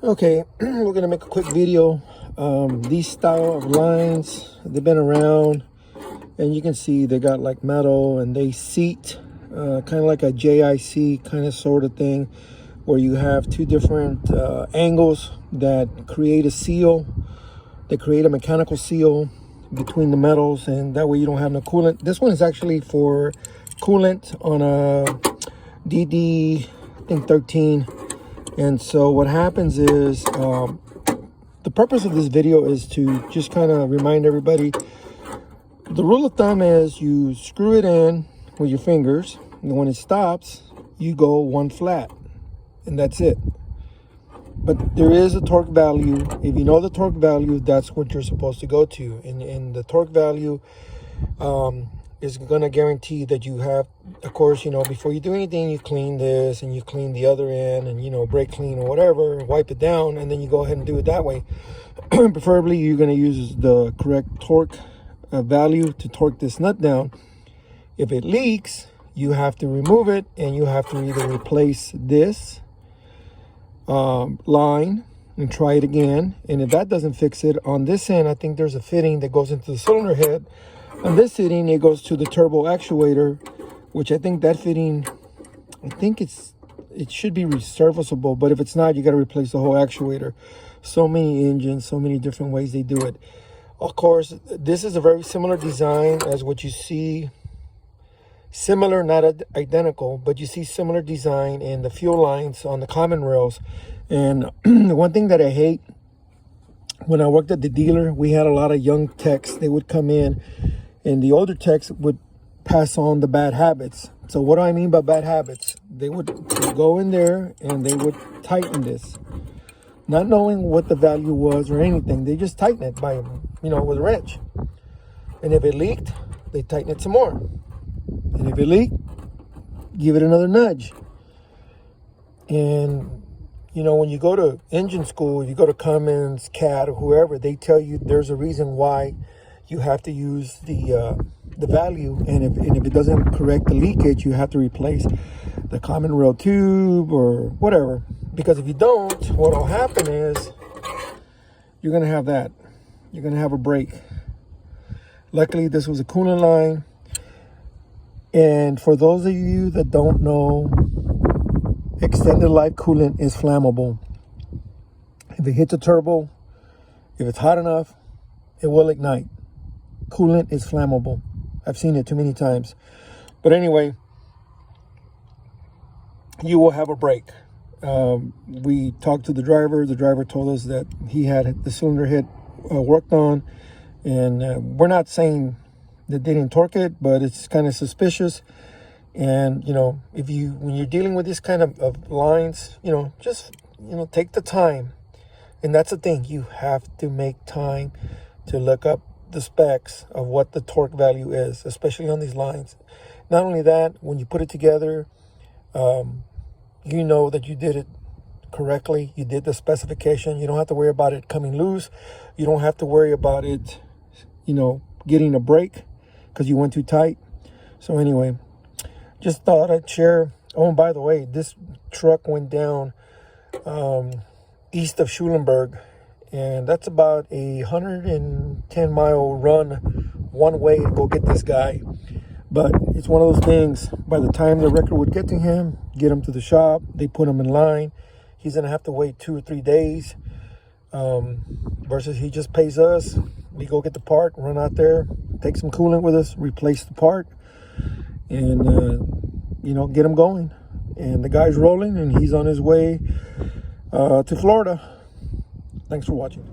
Okay, we're gonna make a quick video. These style of lines, they've been around, and you can see they got like metal and they seat, kind of like a JIC kind of sort of thing, where you have two different angles that create a seal. They create a mechanical seal between the metals, and that way you don't have no coolant. This one is actually for coolant on a DD, I think 13. And so what happens is, the purpose of this video is to just kind of remind everybody, the rule of thumb is you screw it in with your fingers, and when it stops, you go one flat, and that's it. But there is a torque value. If you know the torque value, that's what you're supposed to go to. And the torque value is going to guarantee that you have, of course, you know, before you do anything, you clean this and you clean the other end and, you know, brake clean or whatever, wipe it down, and then you go ahead and do it that way. Preferably, you're going to use the correct torque value to torque this nut down. If it leaks, you have to remove it, and you have to either replace this line and try it again. And if that doesn't fix it, on this end, I think there's a fitting that goes into the cylinder head. On this fitting, it goes to the turbo actuator, which I think that fitting, I think it should be reserviceable, but if it's not, you got to replace the whole actuator. So many engines, so many different ways they do it. Of course, this is a very similar design as what you see. Similar, not identical, but you see similar design in the fuel lines on the common rails. And the one thing that I hate, when I worked at the dealer, we had a lot of young techs. They would come in, and the older techs would pass on the bad habits. So what do I mean by bad habits? They would go in there and they would tighten this, not knowing what the value was or anything. They just tighten it by, you know, with a wrench. And if it leaked, they tighten it some more. And if it leaked, give it another nudge. And, you know, when you go to engine school, if you go to Cummins, CAT, or whoever, they tell you there's a reason why you have to use the value. And if it doesn't correct the leakage, you have to replace the common rail tube or whatever. Because if you don't, what will happen is you're going to have that. You're going to have a break. Luckily, this was a coolant line. And for those of you that don't know, extended life coolant is flammable. If it hits a turbo, if it's hot enough, it will ignite. Coolant is flammable. I've seen it too many times. But anyway, you will have a break. We talked to the driver. The driver told us that he had the cylinder head worked on. And we're not saying that they didn't torque it, but it's kind of suspicious. And, you know, when you're dealing with this kind of lines, you know, just, you know, take the time. And that's the thing, you have to make time to look up the specs of what the torque value is, especially on these lines. Not only that, when you put it together, you know that you did it correctly. You did the specification. You don't have to worry about it coming loose. You don't have to worry about it, you know, getting a break because you went too tight. So anyway, just thought I'd share. Oh, and by the way, this truck went down east of Schulenburg, and that's about a 110-mile run one way to go get this guy. But it's one of those things, by the time the record would get to him, get him to the shop, they put him in line, he's gonna have to wait 2 or 3 days, versus he just pays us. We go get the part, run out there, take some coolant with us, replace the part, and you know, get him going. And the guy's rolling, and he's on his way to Florida. Thanks for watching.